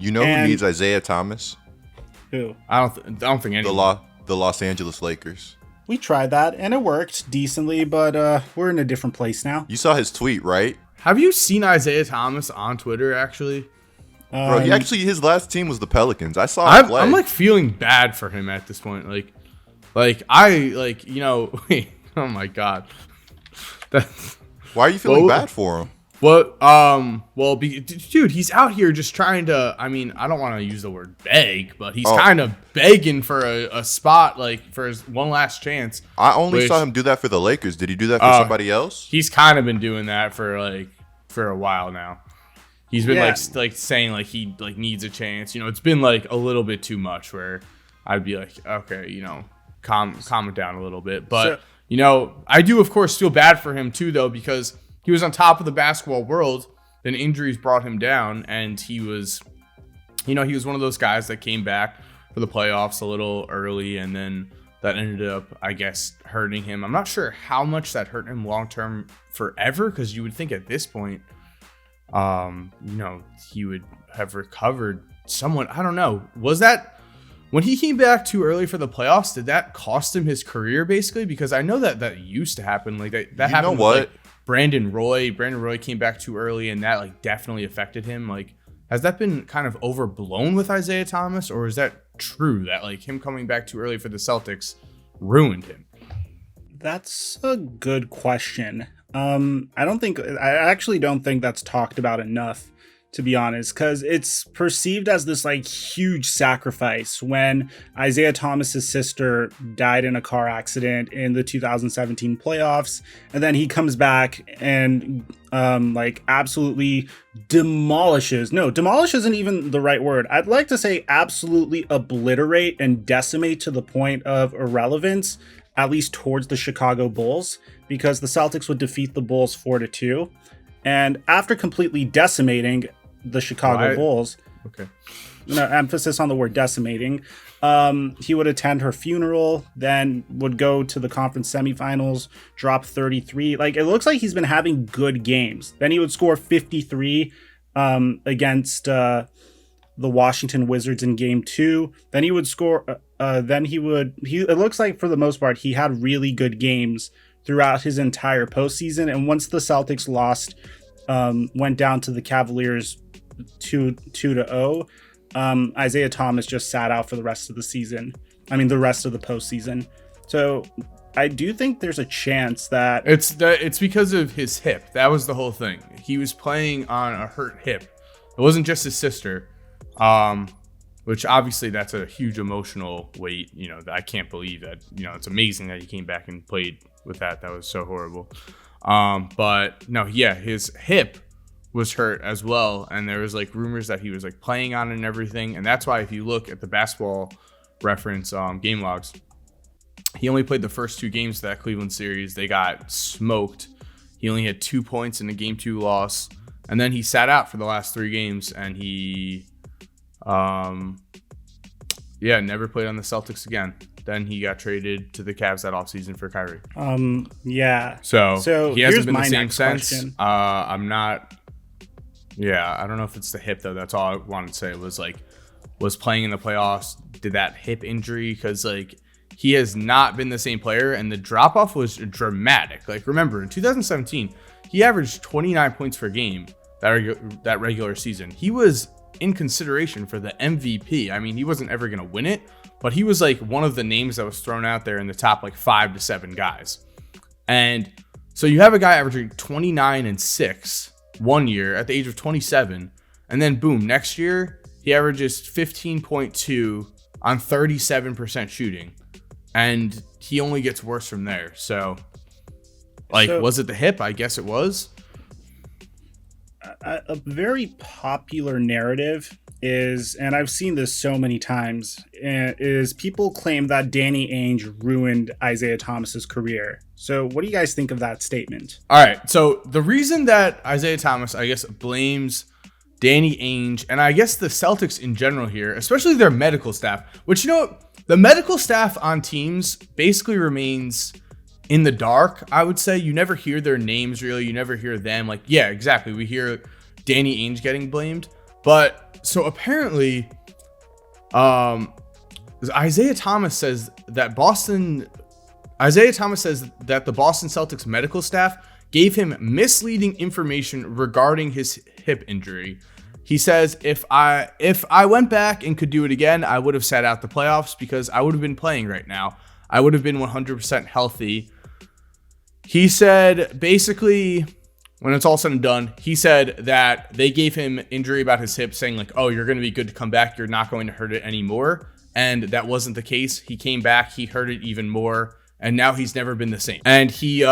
You know who needs Isaiah Thomas? Who? I don't think anyone. The Los Angeles Lakers. We tried that, and it worked decently, but we're in a different place now. You saw his tweet, right? Have you seen Isaiah Thomas on Twitter, actually? Bro, his last team was the Pelicans. I saw him play. I'm like feeling bad for him at this point. Wait, oh my God. Why are you feeling bad for him? Dude, he's out here just trying to, I mean, I don't want to use the word beg, but he's kind of begging for a spot, like, for his one last chance. I only saw him do that for the Lakers. Did he do that for somebody else? He's kind of been doing that for a while now. He's been like saying like he like needs a chance. You know, it's been like a little bit too much where I'd be like, okay, you know, calm it down a little bit. But you know, I do of course feel bad for him too, though, because he was on top of the basketball world. Then injuries brought him down, and he was one of those guys that came back for the playoffs a little early, and then that ended up, I guess, hurting him. I'm not sure how much that hurt him long term forever, because you would think at this point, you know, he would have recovered somewhat. I don't know. Was that when he came back too early for the playoffs? Did that cost him his career basically? Because I know that used to happen. Like that happened. With, like, Brandon Roy came back too early, and that like definitely affected him. Like, has that been kind of overblown with Isaiah Thomas, or is that true that like him coming back too early for the Celtics ruined him? That's a good question. I actually don't think that's talked about enough, to be honest, because it's perceived as this like huge sacrifice when Isaiah Thomas's sister died in a car accident in the 2017 playoffs, and then he comes back and like absolutely demolishes isn't even the right word. I'd like to say absolutely obliterate and decimate to the point of irrelevance, at least towards the Chicago Bulls, because the Celtics would defeat the Bulls 4-2. And after completely decimating the Chicago Bulls, emphasis on the word decimating, he would attend her funeral, then would go to the conference semifinals, drop 33. Like, it looks like he's been having good games. Then he would score 53 against the Washington Wizards in game 2. Then he would score, it looks like for the most part, he had really good games throughout his entire postseason. And once the Celtics went down to the Cavaliers 2-0, Isaiah Thomas just sat out for the rest of the season. I mean, the rest of the postseason. So I do think there's a chance that it's because of his hip. That was the whole thing. He was playing on a hurt hip. It wasn't just his sister, which obviously that's a huge emotional weight. You know, I can't believe that. You know, it's amazing that he came back and played with that. That was so horrible. But no, yeah, his hip was hurt as well, and there was like rumors that he was like playing on it and everything. And that's why if you look at the Basketball Reference game logs, he only played the first 2 games of that Cleveland series. They got smoked. He only had 2 points in the game 2 loss, and then he sat out for the last 3 games, and he never played on the Celtics again. Then he got traded to the Cavs that offseason for Kyrie. So he hasn't been the same since. I don't know if it's the hip though. That's all I wanted to say. It was playing in the playoffs. Did that hip injury? Because like he has not been the same player, and the drop off was dramatic. Like, remember in 2017, he averaged 29 points per game that regular season. He was in consideration for the MVP. I mean, he wasn't ever going to win it, but he was like one of the names that was thrown out there in the top like 5 to 7 guys. And so you have a guy averaging 29 and 6 one year at the age of 27, and then boom, next year he averages 15.2 on 37% shooting, and he only gets worse from there. So was it the hip? I guess it was. A very popular narrative is, and I've seen this so many times, is people claim that Danny Ainge ruined Isaiah Thomas's career. So what do you guys think of that statement? All right. So the reason that Isaiah Thomas, I guess, blames Danny Ainge, and I guess the Celtics in general here, especially their medical staff, which, you know, the medical staff on teams basically remains in the dark. I would say you never hear their names really. You never hear them. Like, yeah, exactly. We hear Danny Ainge getting blamed, but So apparently, Isaiah Thomas says that the Boston Celtics medical staff gave him misleading information regarding his hip injury. He says, if I went back and could do it again, I would have sat out the playoffs because I would have been playing right now. I would have been 100% healthy. He said, basically, when it's all said and done, he said that they gave him injury about his hip, saying like, oh, you're going to be good to come back. You're not going to hurt it anymore. And that wasn't the case. He came back. He hurt it even more. And now he's never been the same. And he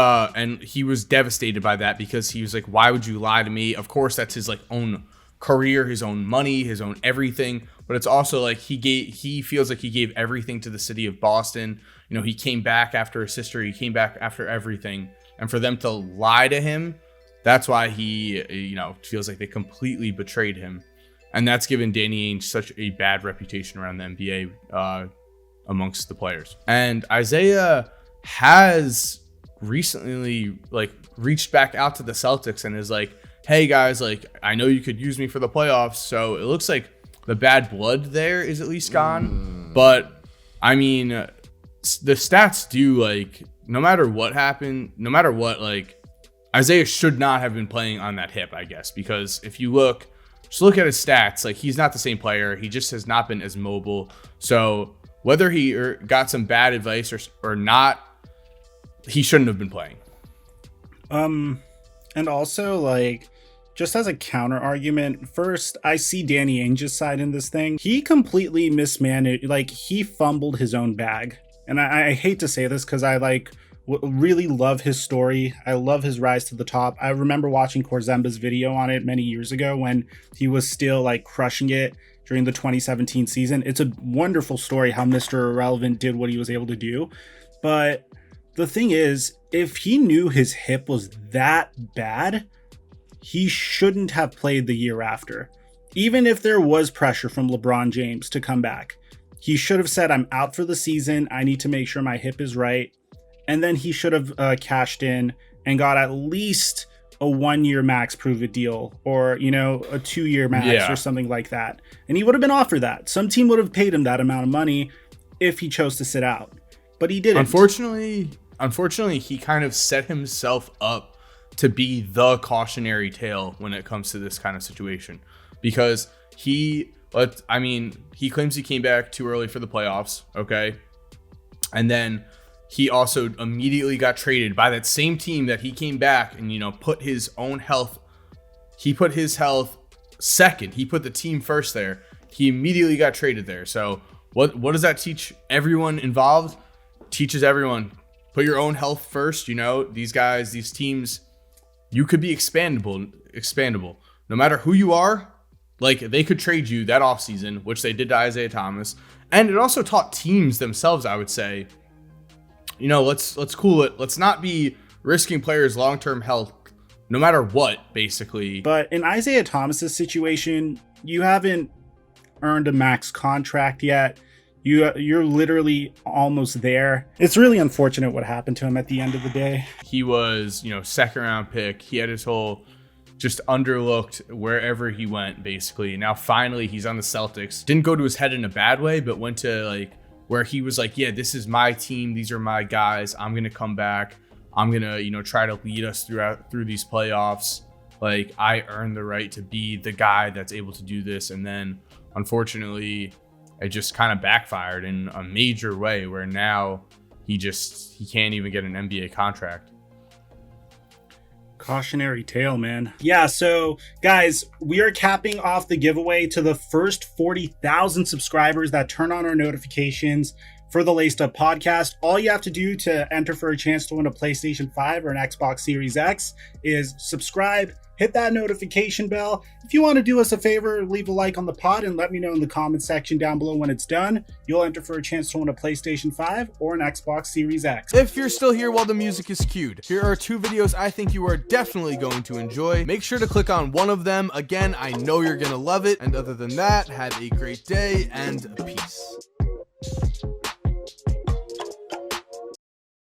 was devastated by that because he was like, why would you lie to me? Of course, that's his like own career, his own money, his own everything. But it's also like he feels like he gave everything to the city of Boston. You know, he came back after his sister. He came back after everything. And for them to lie to him, that's why he, you know, feels like they completely betrayed him. And that's given Danny Ainge such a bad reputation around the NBA amongst the players. And Isaiah has recently like reached back out to the Celtics and is like, hey guys, like I know you could use me for the playoffs. So it looks like the bad blood there is at least gone. But I mean, the stats do like, no matter what happened, no matter what, like Isaiah should not have been playing on that hip, I guess, because if you just look at his stats, like he's not the same player. He just has not been as mobile. So whether he got some bad advice or not, he shouldn't have been playing. And also like, just as a counter argument, first, I see Danny Ainge's side in this thing. He completely mismanaged, like he fumbled his own bag. And I hate to say this because I like really love his story. I love his rise to the top. I remember watching Korzemba's video on it many years ago when he was still like crushing it during the 2017 season. It's a wonderful story how Mr. Irrelevant did what he was able to do. But the thing is, if he knew his hip was that bad, he shouldn't have played the year after. Even if there was pressure from LeBron James to come back, he should have said, I'm out for the season. I need to make sure my hip is right. And then he should have cashed in and got at least a 1-year max prove it deal, or, you know, a 2-year max or something like that. And he would have been offered that. Some team would have paid him that amount of money if he chose to sit out, but he didn't. Unfortunately, he kind of set himself up to be the cautionary tale when it comes to this kind of situation, because he claims he came back too early for the playoffs. Okay. And then he also immediately got traded by that same team that he came back and, you know, put his own health. He put his health second. He put the team first there. He immediately got traded there. So what does that teach everyone involved? Teaches everyone, put your own health first. You know, these guys, these teams, you could be expandable. No matter who you are, like they could trade you that offseason, which they did to Isaiah Thomas. And it also taught teams themselves, I would say, you know, let's cool it. Let's not be risking players' long-term health, no matter what, basically. But in Isaiah Thomas's situation, you haven't earned a max contract yet. You're literally almost there. It's really unfortunate what happened to him at the end of the day. He was, you know, 2nd-round pick. He had his whole just underlooked wherever he went, basically. Now, finally, he's on the Celtics. Didn't go to his head in a bad way, but went to, like, where he was like, yeah, this is my team. These are my guys. I'm going to come back. I'm going to, you know, try to lead us through these playoffs. Like, I earned the right to be the guy that's able to do this. And then, unfortunately, it just kind of backfired in a major way where now he can't even get an NBA contract. Cautionary tale, man. Yeah, so guys, we are capping off the giveaway to the first 40,000 subscribers that turn on our notifications for the Laced Up podcast. All you have to do to enter for a chance to win a PlayStation 5 or an Xbox Series X is subscribe, hit that notification bell. If you want to do us a favor, leave a like on the pod and let me know in the comment section down below when it's done. You'll enter for a chance to win a PlayStation 5 or an Xbox Series X. If you're still here while the music is cued, here are 2 videos I think you are definitely going to enjoy. Make sure to click on one of them. Again, I know you're going to love it. And other than that, have a great day and peace.